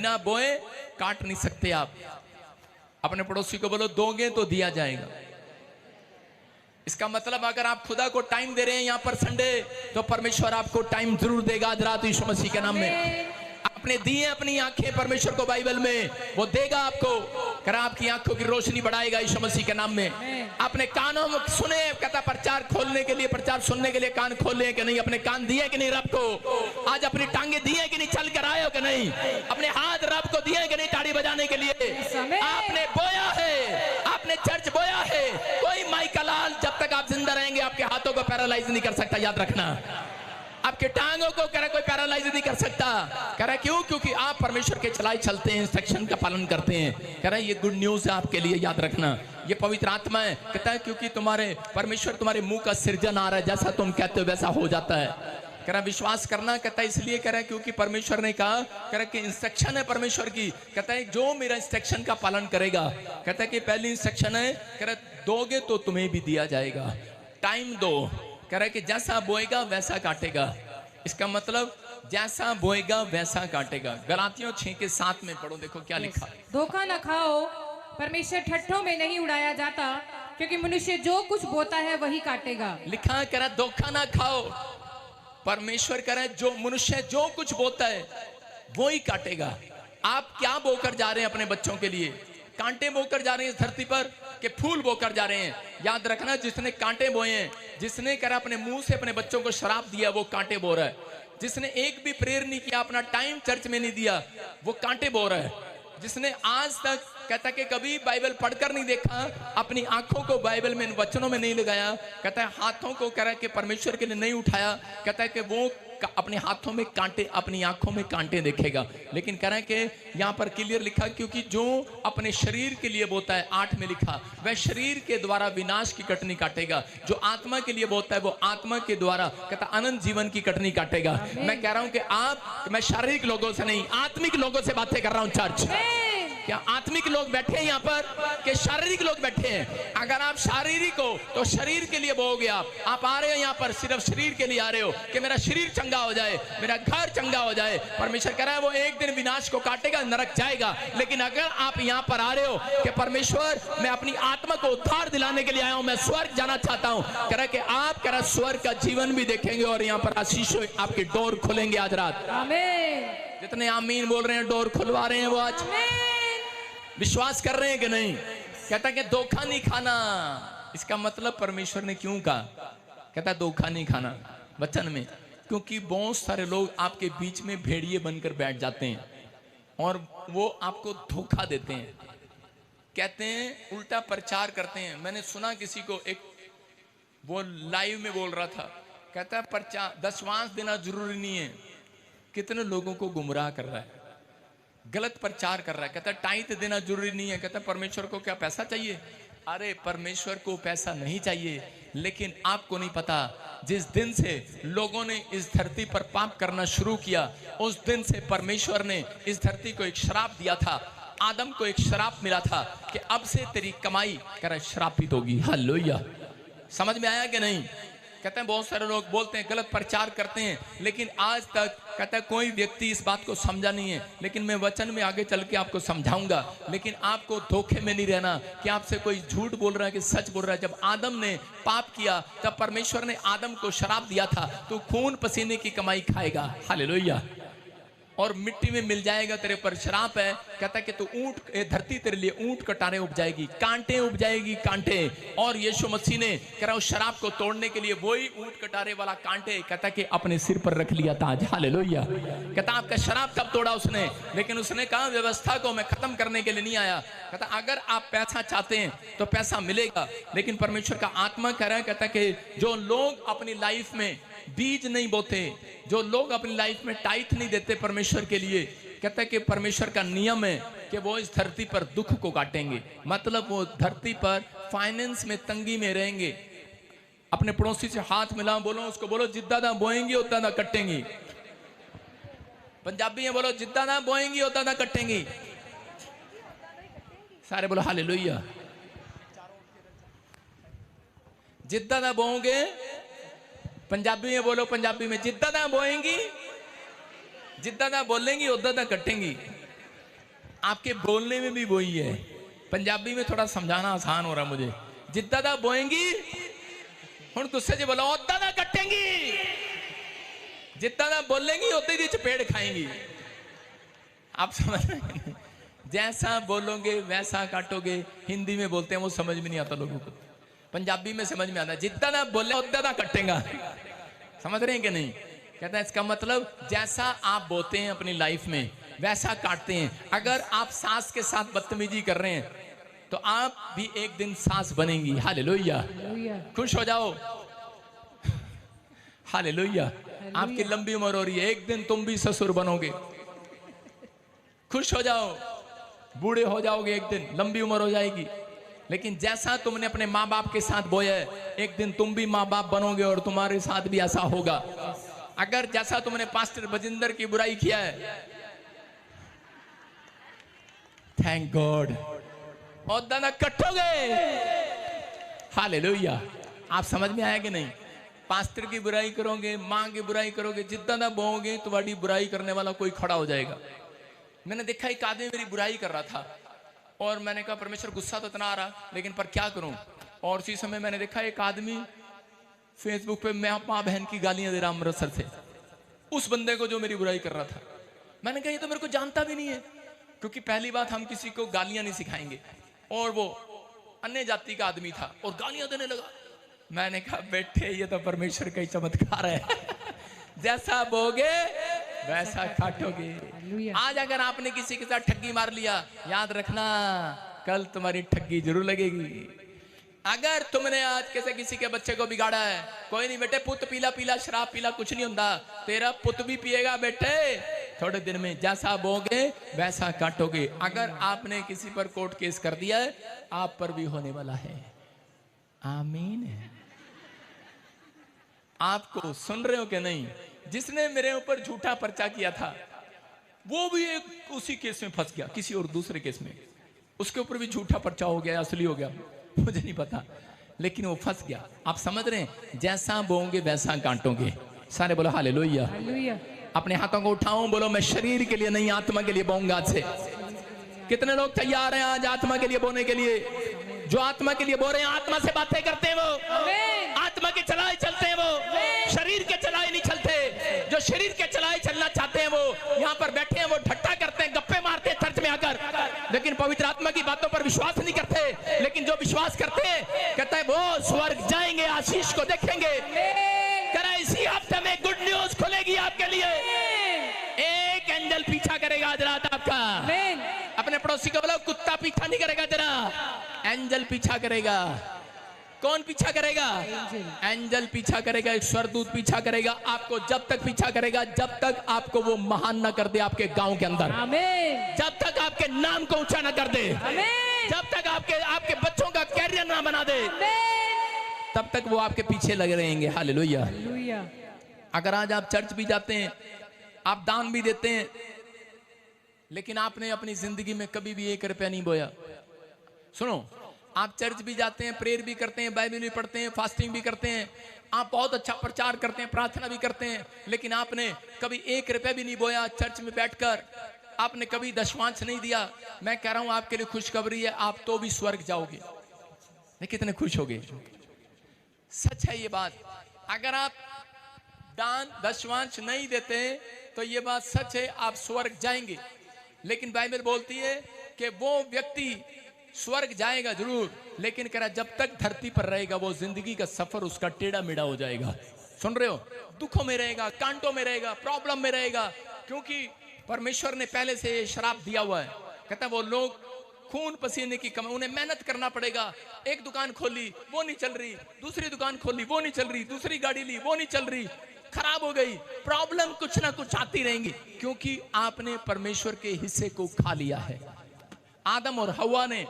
बिना बोए काट नहीं सकते आप। अपने पड़ोसी को बोलो दोगे तो दिया जाएगा। इसका मतलब अगर आप खुदा को टाइम दे रहे हैं यहाँ पर संडे, तो परमेश्वर आपको टाइम जरूर देगा आज रात यीशु मसीह के नाम में। आपने दी है अपनी आंखें परमेश्वर को बाइबल में, वो देगा आपको। कर आपकी आंखों की रोशनी बढ़ाएगा यीशु मसीह के नाम में। आपने कानों में सुने, कहता प्रचार खोलने के लिए, प्रचार सुनने के लिए कान खोले कि नहीं? अपने कान दिए कि नहीं रब को? आज अपनी टांगे दिए कि नहीं? चल कर आए हो कि नहीं? अपने हाथ रब को दिए कि नहीं ताड़ी बजाने के लिए? आपने बोया है, आपने चर्च बोया है। कोई माइकलाल जब तक आप जिंदा रहेंगे आपके हाथों को पैरालाइज नहीं कर सकता, याद रखना। आपके टांगों को कह रहा कोई पैरालाइज नहीं कर सकता। कह रहा क्यों? क्योंकि आप परमेश्वर के चलाए चलते हैं, इंस्ट्रक्शन का पालन करते हैं। कह रहा ये गुड न्यूज है आपके लिए, याद रखना। ये पवित्र आत्मा है, कहता है क्योंकि तुम्हारे परमेश्वर तुम्हारे मुंह का सृजन आ रहा है, जैसा तुम कहते हो वैसा हो जाता है। कह रहा विश्वास करना, कहता है इसलिए कह रहा है क्योंकि परमेश्वर ने कहा, कह रहा कि इंस्ट्रक्शन है परमेश्वर की। कहता है जो मेरा इंस्ट्रक्शन का पालन करेगा, कहता है कि पहली इंस्ट्रक्शन है, कह रहा दोगे तो तुम्हें भी दिया जाएगा। टाइम दो, कह रहा है कि जैसा बोएगा वैसा काटेगा। इसका मतलब जैसा बोएगा वैसा काटेगा। गलातियों 6:7 में पढ़ो, देखो क्या लिखा। धोखा न खाओ, परमेश्वर ठट्ठों में नहीं उड़ाया जाता, क्योंकि मनुष्य जो कुछ बोता है वही काटेगा। लिखा कह रहा धोखा ना खाओ, परमेश्वर कह रहा है जो मनुष्य जो कुछ बोता है वो ही काटेगा। आप क्या बोकर जा रहे हैं अपने बच्चों के लिए? कांटे बोकर जा रहे हैं इस धरती पर कि फूल बोकर जा रहे हैं? याद रखना, जिसने कांटे बोए हैं, जिसने करा अपने मुंह से अपने बच्चों को शराब दिया, वो कांटे बो रहा है। जिसने एक भी प्रेयर नहीं किया, अपना टाइम चर्च में नहीं दिया, वो कांटे बो रहा है। जिसने आज तक कहता कि कभी बाइबल पढ़कर नहीं देखा, अपनी आंखों को बाइबल में, इन वचनों में नहीं लगाया, कहता है हाथों को कह रहा है कि परमेश्वर के लिए नहीं उठाया, कहता है कि वो अपने हाथों में कांटे, अपनी आंखों में कांटे देखेगा। लेकिन कह रहा है कि यहाँ पर क्लियर लिखा, क्योंकि जो अपने शरीर के लिए बोता है, 8 में लिखा, वह शरीर के द्वारा विनाश की कटनी काटेगा। जो आत्मा के लिए बोता है वो आत्मा के द्वारा कहता अनंत जीवन की कटनी काटेगा। मैं कह रहा हूं कि मैं शारीरिक लोगों से नहीं, आत्मिक लोगों से बातें कर रहा हूं। चर्च क्या आत्मिक लोग बैठे हैं यहाँ पर कि शारीरिक लोग बैठे हैं? अगर आप शारीरिक हो तो शरीर के लिए बोओगे। आप आ रहे हो यहाँ पर सिर्फ शरीर के लिए आ रहे हो कि मेरा शरीर चंगा हो जाए, मेरा घर चंगा हो जाए। परमेश्वर कह रहा है वो एक दिन विनाश को काटेगा, नरक जाएगा। लेकिन अगर आप यहाँ पर आ रहे हो कि परमेश्वर मैं अपनी आत्मा को उद्धार दिलाने के लिए आया हूँ, मैं स्वर्ग जाना चाहता हूँ, कह रहा कि आप कह रहा स्वर्ग का जीवन भी देखेंगे और यहाँ पर आशीषों आपके डोर खुलेंगे आज रात। आमीन। जितने आमीन बोल रहे हैं, डोर खुलवा रहे हैं वो आज विश्वास कर रहे हैं कि नहीं? कहता कि धोखा नहीं खाना। इसका मतलब परमेश्वर ने क्यों कहा? कहता धोखा नहीं खाना वचन में, क्योंकि बहुत सारे लोग आपके बीच में भेड़िए बनकर बैठ जाते हैं और वो आपको धोखा देते हैं, कहते हैं उल्टा प्रचार करते हैं। मैंने सुना किसी को, एक वो लाइव में बोल रहा था, कहता प्रचार दशवांश देना जरूरी नहीं है। कितने लोगों को गुमराह कर रहा है, गलत प्रचार कर रहा है। कहता टाइट देना जरूरी नहीं है। कहता परमेश्वर को क्या पैसा चाहिए? अरे परमेश्वर को पैसा नहीं चाहिए, लेकिन आपको नहीं पता जिस दिन से लोगों ने इस धरती पर पाप करना शुरू किया, उस दिन से परमेश्वर ने इस धरती को एक श्राप दिया था। आदम को एक श्राप मिला था कि अब से तेरी कमाई कह रहा श्रापित होगी। हालेलुया। समझ में आया कि नहीं? कहते हैं बहुत सारे लोग बोलते हैं, गलत प्रचार करते हैं, लेकिन आज तक कहता है कोई व्यक्ति इस बात को समझा नहीं है। लेकिन मैं वचन में आगे चल के आपको समझाऊंगा। लेकिन आपको धोखे में नहीं रहना कि आपसे कोई झूठ बोल रहा है कि सच बोल रहा है। जब आदम ने पाप किया तब परमेश्वर ने आदम को श्राप दिया था, तू खून पसीने की कमाई खाएगा। हालेलुया। और मिट्टी में मिल जाएगा, तेरे पर श्राप है। कहता है कि तू ऊंट, धरती तेरे लिए ऊंट कटारे उपजाएगी, कांटे उपजाएगी, कांटे। और यीशु मसीह ने कह रहा उस शराब को तोड़ने के लिए वही ऊंट कटारे वाला कांटे कहता कि अपने सिर पर रख लिया था। हालेलुया। कहता आपका शराब कब तोड़ा उसने? लेकिन उसने कहा व्यवस्था को मैं खत्म करने के लिए नहीं आया। कहता अगर आप पैसा चाहते हैं तो पैसा मिलेगा, लेकिन परमेश्वर का आत्मा कह रहा है, कहता कि जो लोग अपनी लाइफ में बीज नहीं बोते, जो लोग अपनी लाइफ में टाइट नहीं देते परमेश्वर के लिए, कहता है कि परमेश्वर का नियम है कि वो इस धरती पर दुख को काटेंगे। मतलब वो धरती पर फाइनेंस में तंगी में रहेंगे। अपने पड़ोसी से हाथ मिलाओ, बोलो उसको, बोलो जिद्दा ना बोएंगी उतना ना कटेंगी। पंजाबी में बोलो जिद्दा ना बोएंगी उतना ना कटेंगी। सारे बोलो हालेलुया। जिद्दा ना बोओगे, पंजाबी में बोलो, पंजाबी में जिद्दा ना बोएंगी, जिद्दा ना बोलेंगी उद्दा ना कटेंगी। आपके बोलने में भी वही है। पंजाबी में थोड़ा समझाना आसान हो रहा मुझे। जिद्दा दा बोएंगी हुण गुस्से च बोलो उदा दा कटेंगी, जिद्दा दा बोलेंगी उदा दी चपेट खाएंगी। आप समझ रहे हैं? जैसा बोलोगे वैसा काटोगे। हिंदी में बोलते हैं वो समझ में नहीं आता लोगों को, पंजाबी में समझ में आता है। जिद्दा दा बोले उदा दा कटेगा। समझ रहे हैं कि नहीं? कहता है इसका मतलब जैसा आप बोते हैं अपनी लाइफ में वैसा काटते हैं। अगर आप सास के साथ बदतमीजी कर रहे हैं तो आप भी एक दिन सास बनेंगी। हालेलुया, खुश हो जाओ। हालेलुया, आपकी लंबी उम्र हो रही है, एक दिन तुम भी ससुर बनोगे। खुश हो जाओ, बूढ़े हो जाओगे, एक दिन लंबी उम्र हो जाएगी। लेकिन जैसा तुमने अपने माँ बाप के साथ बोया है, एक दिन तुम भी माँ बाप बनोगे और तुम्हारे साथ भी ऐसा होगा। अगर जैसा तुमने पास्टर बजिंदर की बुराई किया है, थैंक गॉड, और दाना कटोगे। हालेलुया, आप समझ में आया कि नहीं? पास्टर की बुराई करोगे, माँ की बुराई करोगे, जितना ना बोओगे तुम्हारी बुराई करने वाला कोई खड़ा हो जाएगा। मैंने देखा एक आदमी मेरी बुराई कर रहा था और मैंने कहा परमेश्वर गुस्सा तो इतना आ रहा, लेकिन पर क्या करूं। और उसी समय मैंने देखा एक आदमी फेसबुक पे मैं माँ बहन की गालियां दे रहा अमृतसर से, उस बंदे को जो मेरी बुराई कर रहा था। मैंने कहा ये तो मेरे को जानता भी नहीं है, क्योंकि पहली बात हम किसी को गालियां नहीं सिखाएंगे। और वो अन्य जाति का आदमी था और गालियां देने लगा। मैंने कहा बेटे ये तो परमेश्वर का ही चमत्कार है। जैसा बोगे वैसा काटोगे। आज अगर आपने किसी के साथ ठगी मार लिया, याद रखना कल तुम्हारी ठगी जरूर लगेगी। अगर तुमने आज किसी के बच्चे को बिगाड़ा है, कोई नहीं बेटे, पुत पीला पीला शराब पीला कुछ नहीं होता, तेरा पुत भी पिएगा बेटे थोड़े दिन में। जैसा बोगे वैसा काटोगे। अगर आपने किसी पर कोर्ट केस कर दिया है, आप पर भी होने वाला है। आमीन। आपको सुन रहे हो कि नहीं? जिसने मेरे ऊपर झूठा पर्चा किया था वो भी एक उसी केस में फंस गया, किसी और दूसरे केस में। उसके ऊपर भी झूठा पर्चा हो गया, असली हो गया, मुझे नहीं पता, लेकिन वो फंस गया। आप समझ रहे हैं? जैसा बोओगे वैसा काटोगे। सारे बोलो हालेलुया। अपने हाथों को उठाओ, बोलो मैं शरीर के लिए नहीं आत्मा के लिए बोऊंगा आज से। कितने लोग तैयार हैं आज आत्मा के लिए बोने के लिए? जो आत्मा के लिए बोल रहे हैं, आत्मा से बातें करते हैं वो, आत्मा के चलाए चलते हैं वो, शरीर के चलाए नहीं चलते। जो शरीर के चलाए चलना चाहते हैं वो यहाँ पर बैठे हैं, वो ठट्टा करते हैं, गप्पे मारते हैं चर्च में आकर, लेकिन पवित्र आत्मा की बातों पर विश्वास नहीं करते। लेकिन जो विश्वास करते हैं, कहता है वो स्वर्ग जाएंगे, आशीष को देखेंगे। करा इसी हफ्ते में गुड न्यूज खुलेगी आपके लिए। एक एंजल पीछा करेगा आज रात आपका। अपने पड़ोसी को बोलो कुत्ता पीछा नहीं करेगा तेरा, एंजल पीछा करेगा। कौन पीछा करेगा? एंजल पीछा करेगा, एक स्वर्गदूत पीछा करेगा आपको। जब तक पीछा करेगा जब तक आपको वो महान ना कर दे आपके गांव के अंदर, जब तक आपके नाम को ऊंचा ना कर दे, जब तक आपके बच्चों का कैरियर ना बना दे, तब तक वो आपके पीछे लगे रहेंगे। हालेलुया। अगर आज आप चर्च भी जाते हैं, आप दान भी देते हैं, लेकिन आपने अपनी जिंदगी में कभी भी 1 रुपया नहीं बोया। सुनो, आप चर्च भी जाते हैं, प्रेयर भी करते हैं, बाइबल भी पढ़ते हैं, फास्टिंग भी करते हैं, आप बहुत अच्छा प्रचार करते हैं, प्रार्थना भी करते हैं, लेकिन आपने कभी 1 रुपया भी नहीं बोया चर्च में बैठकर। आपने कभी दशमांश नहीं दिया। मैं कह रहा हूं आपके लिए खुशखबरी है, आप तो भी स्वर्ग जाओगे। नहीं, कितने खुश हो गए? सच है ये बात। अगर आप दान दशमांश नहीं देते तो ये बात सच है, आप स्वर्ग जाएंगे। लेकिन बाइबल बोलती है कि वो व्यक्ति स्वर्ग जाएगा जरूर, लेकिन कह रहा जब तक धरती पर रहेगा वो जिंदगी का सफर उसका टेढ़ा मेढ़ा हो जाएगा। सुन रहे हो? दुखों में रहेगा, कांटों में रहेगा, प्रॉब्लम में रहेगा, क्योंकि परमेश्वर ने पहले से श्राप दिया हुआ है। कहता है वो लोग खून पसीने की कमाई, उन्हें मेहनत करना पड़ेगा। एक दुकान खोली वो नहीं चल रही, दूसरी दुकान खोली वो नहीं चल रही, दूसरी गाड़ी ली वो नहीं चल रही, खराब हो गई। प्रॉब्लम कुछ ना कुछ आती रहेंगी, क्योंकि आपने परमेश्वर के हिस्से को खा लिया है। आदम और हव्वा ने